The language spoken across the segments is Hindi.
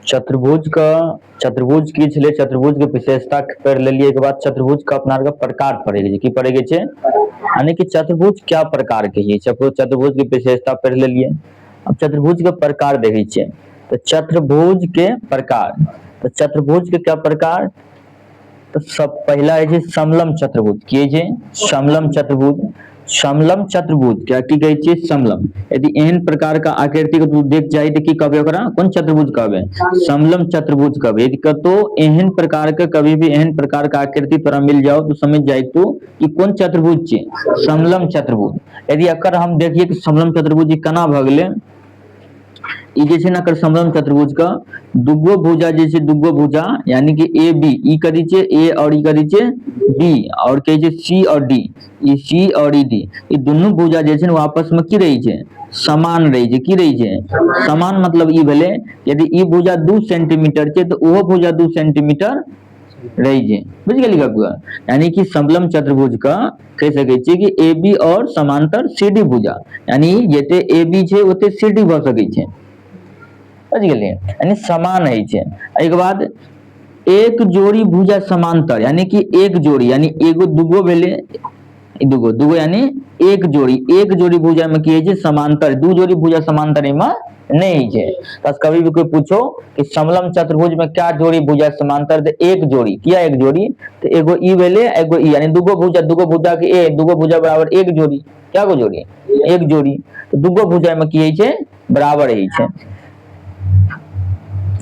चतुर्भुज की छलै चतुर्भुज के विशेषता पढ़ि लेलियै। के बाद चतुर्भुज का अपना आरके प्रकार पढ़ेके की पढ़ेके छै, यानी कि चतुर्भुज क्या प्रकार के है। चतुर्भुज की विशेषता पढ़ि लेलियै। अब चतुर्भुज के प्रकार देखै छियै। तो चतुर्भुज के प्रकार, तो चतुर्भुज के क्या प्रकार, तो सब पहला है समलम चतुर्भुज। की है समलम चतुर्भुज। समलम चतुर्भुज क्या की कहै छियै समलम। यदि एहन प्रकार का आकृति को तू देख जाए तो की कहबे ओकरा, कोन चतुर्भुज कहबे, समलम चतुर्भुज कहबे। यदि कतो एहन प्रकार के कभी भी एहन प्रकार का आकृति तोरा मिल जाओ तो समझ जाए तू कि कोन चतुर्भुज छै, समलम चतुर्भुज। यदि एकर हम देखिए कि समलम चतुर्भुज ई केना भ गेलै, ई जे छै ना एकर समलम चतुर्भुज का दुगो भुजा जे छै, दुगो भुजा यानी कि ए बी, ई कथी छै ए और ई कथी छै बी, और कहै छै सी और डी, ई सी और ई डी, ई दुनू भुजा जे छै ने आपस में की रही छै, समान रही छै। की रही छै समान, मतलब ई भेले यदि ई भुजा 2 सेंटीमीटर छै तो ओहो भुजा 2 सेंटीमीटर रही छै। बुझ गेली गप्पा। यानी कि समलम चतुर्भुज का कह सकै छी कि ए बी और समांतर सी डी भुजा, यानी जते ए बी छै ओते सी डी भ सकै छै। बुझ गेलिए, यानी समान है छै। एके बाद एक जोड़ी भुजा समांतर, यानी कि एक जोड़ी, यानी एगो दुगो भेले, दुगो दुगो यानी एक जोड़ी भुजा में की है छै समांतर, दू जोड़ी भुजा समांतर में नहीं है। बस कभी भी कोई पूछो कि समलम चतुर्भुज में क्या जोड़ी भुजा समांतर, तो एक जोड़ी। किया एक जोड़ी, तो एगो ई भेले एगो ई, यानी दुगो भुजा के ए, दुगो भुजा बराबर एक जोड़ी। क्या गो जोड़ी, एक जोड़ी। तो दुगो भुजा में की है छै बराबर है छै।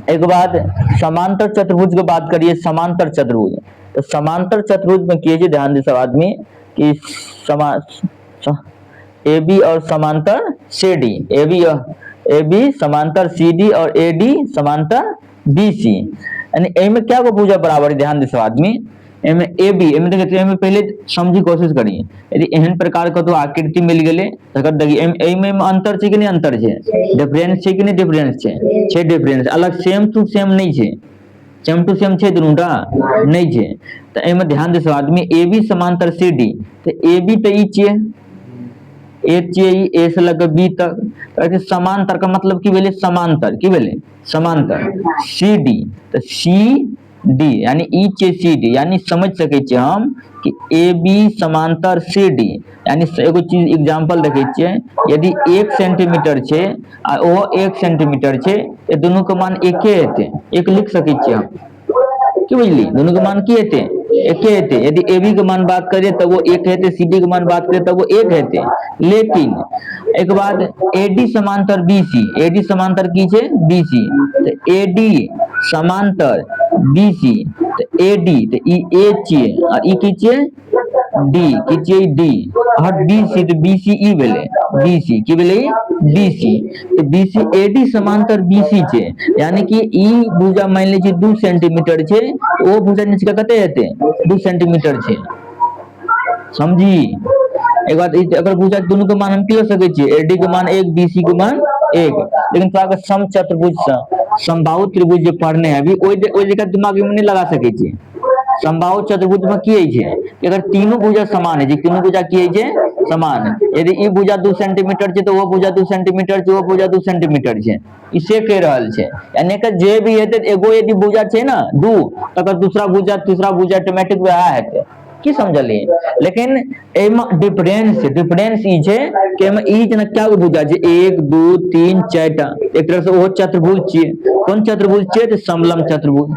एक बाद समांतर चतुर्भुज की बात करिए, समांतर चतुर्भुज। तो समांतर चतुर्भुज में कीजिए ध्यान दे सब आदमी कि ए बी और समांतर सी डी, ए बी समांतर सी डी और ए डी समांतर बी सी, यानी ए में क्या को भुजा बराबर है, ध्यान दे सब आदमी। एमे ए बी, एमे देखिए एमे पहले समझी कोशिश करी। यदि एहन प्रकार का तो आकृति मिल गेले तकर देखिए एमे अंतर छै कि नहीं, अंतर छै, डिफरेंस छै कि नहीं, डिफरेंस छै डिफरेंस। अलग सेम टू सेम नहीं छै, सेम टू सेम छै दुनूटा नहीं छै। तो एमे ध्यान दे सब आदमी ए बी समांतर सी डी, तो ए बी तो ई छै, ए छै ई, ए से लेकर बी तक, तो समांतर का मतलब की भेले समांतर, की भेले समांतर। सी डी, तो सी डी यानी ई छै सी डी, यानी समझ सके छियै हम कि ए बी समांतर सी डी, यानी एगो चीज एग्जांपल देखे छियै। यदि 1 सेंटीमीटर छै आ ओहो 1 सेंटीमीटर छै, ये दोनों के मान एके हेते, एक लिख सके छियै हम। की बुझली, दोनों के मान की हेते, एके हेते। यदि ए बी के मान बात करिए तब वो एक हेते, सी डी के मान बात करिए तब वो एक हेते। लेकिन एक बाद ए डी समांतर बी सी, ए डी समांतर की छै बी सी, तो ए डी समांतर बी सी, तो ए डी तो ई ए छियै और ई की छियै डी, की छियै डी, और बी सी तो बी सी ई भेले बी सी, की भेले बी सी, तो बी सी ए डी समांतर बी सी छै, यानी कि ई भुजा मान ली 2 सेंटीमीटर छै तो वो भुजा नीचे कते हेते 2 सेंटीमीटर छै। समझी एक बात, अगर भुजा दोनों के मान हम की सके छियै, एडी के मान 1, बीसी के मान 1। लेकिन तो अगर सम चतुर्भुज से समबाहु त्रिभुज जे पढ़ने है अभी ओई जगह दिमाग में नहीं लगा सके छी। समबाहु चतुर्भुज में की है छै कि अगर तीनों भुजा समान है, तीनों भुजा की है छै समान, यदि ई भुजा 2 सेंटीमीटर छै तो वो भुजा 2 सेंटीमीटर छै, वो भुजा 2 सेंटीमीटर छै, इसे कह रहल छै। यानी कि जे भी हेते एगो यदि भुजा छै ना 2, तकर दूसरा भुजा तीसरा भुजा ऑटोमेटिक वह हेते। की समझली, लेकिन एमे डिफरेंस ई छै कि एमे ई जना क्या गो भुजा छै 1 2 3 4 टा, एक तरह से वो चतुर्भुज छियै। कोन चतुर्भुज छियै, तो समलम चतुर्भुज।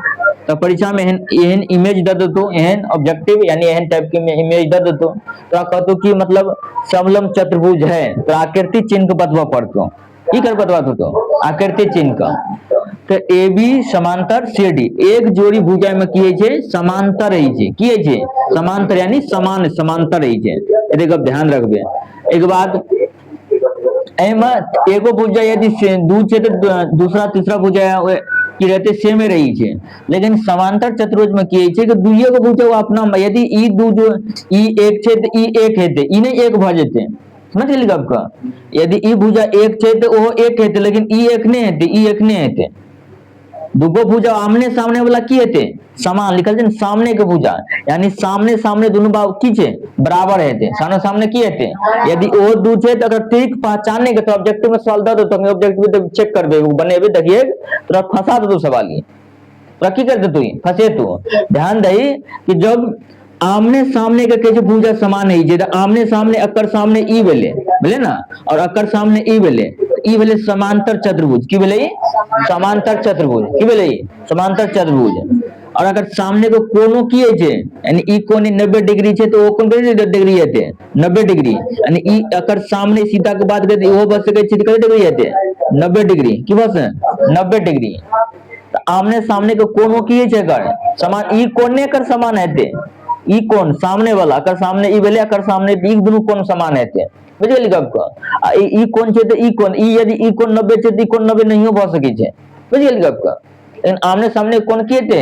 तो परीक्षा में एहन इमेज द देतो, एहन ऑब्जेक्टिव यानी एहन टाइप के इमेज द देतो, तो कहतो कि मतलब समलम चतुर्भुज है, तो आकृति चिन्ह के बतवा पड़तो। की कर बतवा तो आकृति चिन्ह का, तो ए बी समांतर सी डी, एक जोड़ी भुजा में की छै समांतर है छै, की है छै समांतर, यानी समान समांतर है छै। यदि आप ध्यान रखबे। एक बाद एमे एगो भुजा यदि 2 छै तो दूसरा तीसरा भुजा की रहते सेम रही छै। लेकिन समांतर चतुर्भुज में की छै कि दुइये गो भुजा अपना, यदि ई दू जो ई 1 छै तो ई 1 हेते, ई नहीं 1 भ जेते। समझ गेली गप का, यदि ई भुजा 1 छै तो ओहो 1 हेते, लेकिन ई 1 नहीं हेते, ई 1 नहीं हेते। दुगो भुजा आमने सामने वाला की हेते समान लिखल छै सामने के भुजा, यानी सामने सामने दुनू बाहु की छै बराबर हेते, सामने सामने की हेते। यदि ओ दू छै तो अगर ट्रिक पहचानने के तो ऑब्जेक्टिव में सवाल द दो, तो ऑब्जेक्टिव में चेक करबे बनेबे, देखिए तोरा फंसा दो सवाल ये, तोरा की करते तू फंसे तू। ध्यान दही कि जब आमने सामने के कहे भुजा समान है, जे आमने सामने अकर सामने ई भेले भेले ना, और अकर सामने ई भेले, ई भेले समांतर चतुर्भुज, की भेले समांतर चतुर्भुज, की भेले समांतर चतुर्भुज। और अगर सामने को कोनो की है, यानी ई कोण 90 डिग्री है तो वो कोण कितने डिग्री हेते 90 डिग्री, यानी ई अगर सामने सीधा के बात करते वो बस सके छै कितने डिग्री हेते 90 डिग्री, की बस 90 डिग्री। तो आमने सामने के कोनो की है अगर समान, ई कोण कर समान हेते, ई कोण सामने वाला अकर सामने ई भेले, अकर सामने ई दुनू कोण समान हेते, बुझ गेली गप को। आ ई कोण छै त ई कोण, ई यदि ई कोण 90 छै त ई कोण 90 नहियो भ सकै छै, बुझ गेली गप को। लेकिन आमने सामने कोण की हेते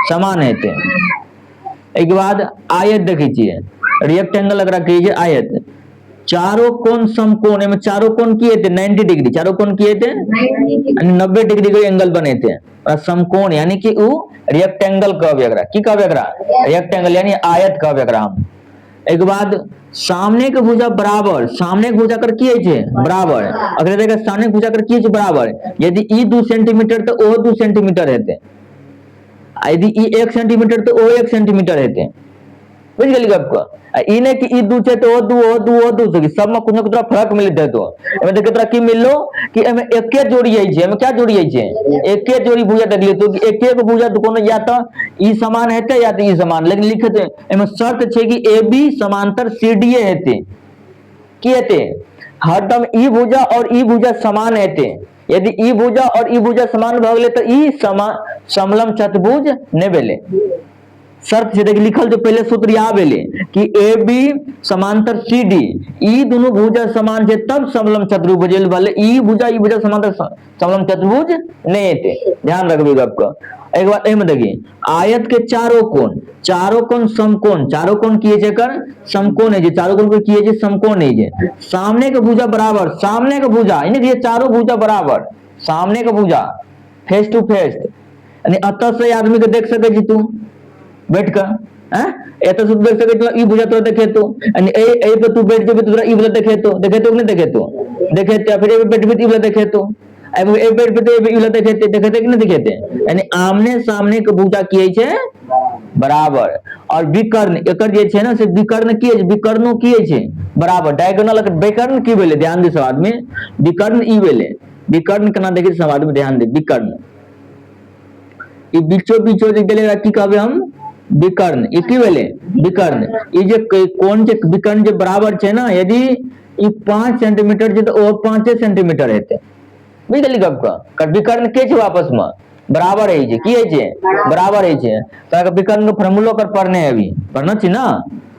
समान हेते। एक बाद आयत देखै छियै, रेक्टेंगल एकरा कहै छै आयत, चारों कोण समकोण, एमे चारों कोण की हेते 90 डिग्री, चारों कोण की हेते 90 डिग्री के एंगल बनेते। और समकोण यानी कि उ रेक्टेंगल कहबे एकरा, की कहबे एकरा रेक्टेंगल यानी आयत कहबे एकरा हम। एक बाद सामने के भुजा बराबर, सामने के भुजा कर की है छै बराबर, अगर देखा सामने के भुजा कर की है छै बराबर, यदि ई 2 सेंटीमीटर तो ओ 2 सेंटीमीटर हेते, यदि ई 1 सेंटीमीटर तो ओ 1 सेंटीमीटर हेते, बुझ गेली गप को। ई ने कि ई 2 छै तो ओ 2 ओ 2 ओ 2 छै, सब में कुछ ना कुछ फर्क मिल दे। तो एमे देख तोरा की मिललो कि एमे एके जोड़ी है छै, एमे क्या जोड़ी है छै एके जोड़ी भुजा देख लियो तो एके को भुजा कोनो या तो ई समान हेते या तो ई समान, लेकिन लिखते एमे शर्त छै कि ए बी समांतर सीडी हेते, की हेते हरदम ई भुजा और ई भुजा समान हेते। यदि ई भुजा और ई भुजा समान भ गेले तो ई समलम चतुर्भुज नै भेले। शर्त से देख लिखल जो पहले सूत्र यहाँ भेले कि ए बी समांतर सी डी, ई दोनों भुजा समान है तब समलम चतुर्भुज वाले, ई भुजा समांतर समलम चतुर्भुज नहीं हेते, ध्यान रखबे आपको। एक बार एमे देखिए आयत के चारों कोण समकोण, चारों कोण की है कर समकोण है, जे चारों कोण को की है समकोण है, जे सामने के भुजा बराबर, सामने के भुजा यानी ये चारों भुजा बराबर, सामने के भुजा फेस टू फेस, यानी अतः से आदमी के देख सके छी तू बैठ कर एत से देख सके ई भुजा तोरा देखे तो, यानी ए पे तू बैठ जेबे तोरा ई वाला देखे तो नहीं देखे तो देखे, फिर ए बैठ भी ई वाला देखे तो ए बैठ पे ई वाला देखे कि नहीं देखे, यानी आमने सामने के भुजा की है बराबर। और विकर्ण एकर जे छै ना से विकर्ण की है, विकर्णो की है बराबर, डायगोनल विकर्ण की भेले ध्यान दे सब आदमी, विकर्ण ई भेले, विकर्ण केना देखे सब आदमी ध्यान दे, विकर्ण ई बीचो जे गेले की कहबे हम विकर्ण, ई की भेले विकर्ण। ई जे कोण जे विकर्ण जे बराबर छै ना, यदि ई 5 सेंटीमीटर छै तो ओ 5 सेंटीमीटर हेते, बुझ गेली गप का। विकर्ण के छै आपस में बराबर है छै, की है छै बराबर है छै। तो विकर्ण के फार्मूला कर पढ़ने है, अभी पढ़ना छी ना।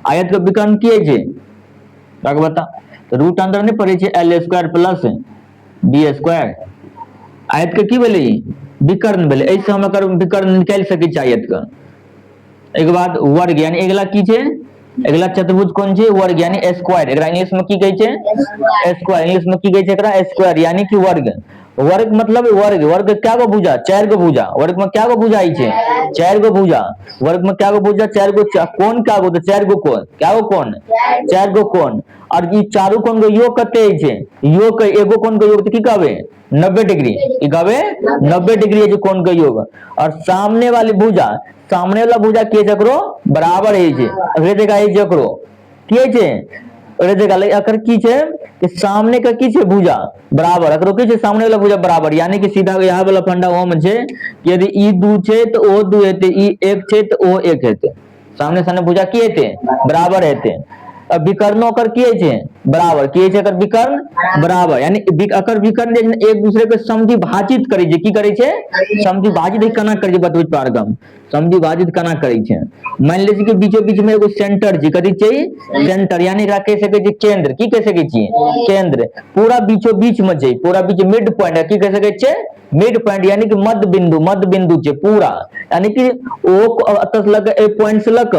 आयत के विकर्ण की है छै ताके बता, तो रूट अंदर नहीं पड़े छै l square plus b square, आयत के की भेले विकर्ण भेले, ऐसे हम एकर विकर्ण निकाल सके छी आयत का। एक बाद वर्ग यानी अगला की छै, अगला चतुर्भुज कोन छै वर्ग यानी स्क्वायर, एकरा इंग्लिश में की कहै छै स्क्वायर, इंग्लिश में की कहै छै एकरा स्क्वायर यानी कि वर्ग। वर्ग मतलब वर्ग क्या गो भुजा 4 गो भुजा, वर्ग में क्या गो भुजा आई छै 4 गो भुजा, वर्ग में क्या गो भुजा 4 गो, कोण क्या गो तो 4 गो कोण, क्या गो कोण 4 गो कोण। और ई चारों कोण के योग कते छै, योग के एगो कोण के योग तो की कहबे 90 डिग्री, ई कहबे 90 डिग्री है जो कोण के योग। और सामने वाली भुजा, सामने वाला भुजा के जकरो बराबर है छै, अगले जगह है जकरो की है छै अगले जगह अकर की छै कि सामने का की छै भुजा बराबर, अकरो की छै सामने वाला भुजा बराबर, यानी कि सीधा यहाँ वाला फंडा ओ में छै कि यदि ई 2 छै तो ओ 2 हेते, ई 1 छै तो ओ 1 हेते, सामने सामने भुजा की हेते बराबर हेते। अब विकर्णों कर की छै बराबर, की छै अकर विकर्ण बराबर, यानी अकर विकर्ण जे एक दूसरे के समधि भाजित करे छै, की करे छै समधि भाजित केना करे छै बतबै पारगम, समधि भाजित केना करे छै। मान लीजिए कि बीचो बीच में एगो सेंटर छै, कथि छै सेंटर, यानी एकरा कह सके छी केंद्र, की कह सके छी केंद्र, पूरा बीचो बीच में छै, पूरा बीच मिड पॉइंट है, की कह सके छै मिड पॉइंट यानी कि मध्य बिंदु छै पूरा, यानी कि ओ अतस लग ए पॉइंट से लग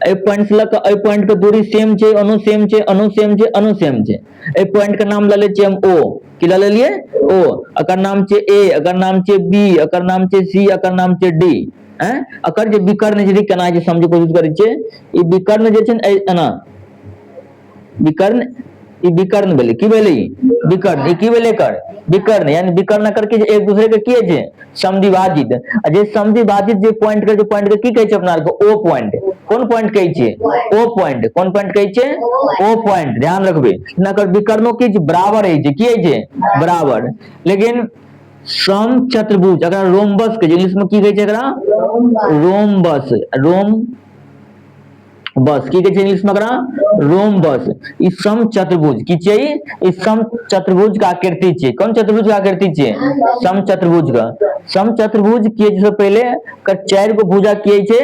ए पॉइंट से लग ए पॉइंट के दूरी सेम छै, अनु सेम छे, अनु सेम छे, अनु सेम छे। ए पॉइंट का नाम ले ले हम ओ, की ले लिए ओ, अकर नाम छे ए, अकर नाम छे बी, अकर नाम छे सी, अकर नाम छे डी। हैं अकर जे विकर्ण जे केना जे समझे कोशिश करै छे, ई विकर्ण जे छे एना विकर्ण, ई विकर्ण भेलै, की भेलै विकर्ण, ई की भेलै कर विकर्ण, यानी विकर्ण करके जे एक दूसरे के की छै समद्विभाजित। आ जे समद्विभाजित जे पॉइंट के की कहै छै अपना आर के ओ पॉइंट। कोन पॉइंट कहै छै ओ पॉइंट, कोन पॉइंट कहै छै ओ पॉइंट, ध्यान रखबे ना कर विकर्णों की बराबर है की है बराबर। लेकिन समचतुर्भुज अगर रोम्बस के इंग्लिश में की कहै छै एकरा रोम्बस, रोम बस की कहै छै इंग्लिश में एकरा रोम्बस। ई समचतुर्भुज की छै, ई समचतुर्भुज का आकृति छै। कौन चतुर्भुज का आकृति छै समचतुर्भुज का। समचतुर्भुज के से पहले कर चार गो भुजा किए छै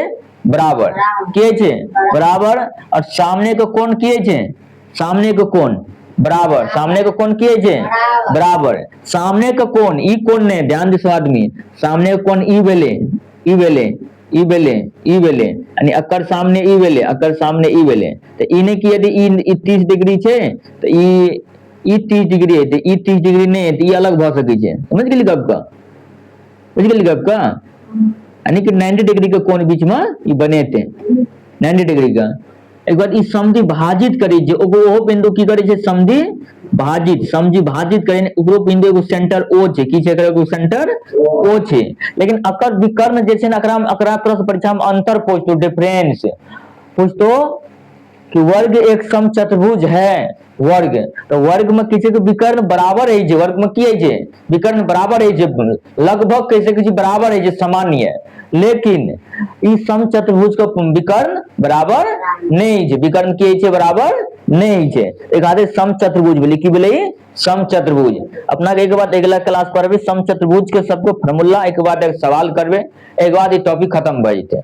बराबर, किए छै बराबर, और सामने के कोण किए छै सामने के कोण बराबर, सामने के कोण किए छै बराबर। सामने के कोण ई कोण ने ध्यान दिसो आदमी, सामने के कोण ई भेले, ई भेले, ई भेले, ई भेले, यानी अकर सामने ई भेले, अकर सामने ई भेले। तो ई ने की यदि ई 30 डिग्री छै तो ई 30 डिग्री है, तो ई 30 डिग्री नहीं है तो ई अलग भ सकै छै। समझ गेली गप का, समझ गेली गप का, यानी कि 90 डिग्री के कोण बीच में ई बनेते 90 डिग्री का। एक बार ई समधि भाजित करी जे ओहो बिंदु की करे छै समधि भाजित, समझी भाजित करे ओकरो बिंदु एगो सेंटर ओ छै, की छै एगो सेंटर ओ छै। लेकिन अकर विकर्ण जे छै ना अकरा प्रश्न परीक्षा में अंतर पूछतो, डिफरेंस पूछतो कि वर्ग एक समचतुर्भुज है वर्ग, तो वर्ग में किसी के विकर्ण बराबर है जे, वर्ग में की है जे विकर्ण बराबर है जे, लगभग कैसे किसी बराबर है जे सामान्य है। लेकिन ई समचतुर्भुज का विकर्ण बराबर नहीं है, विकर्ण की है बराबर नहीं है। एक आधे समचतुर्भुज बोले की बोले समचतुर्भुज। अपना एक बार अगला क्लास पर समचतुर्भुज के सबको फार्मूला, एक बार एक सवाल करबे, एक बार ये टॉपिक खत्म भ जेते।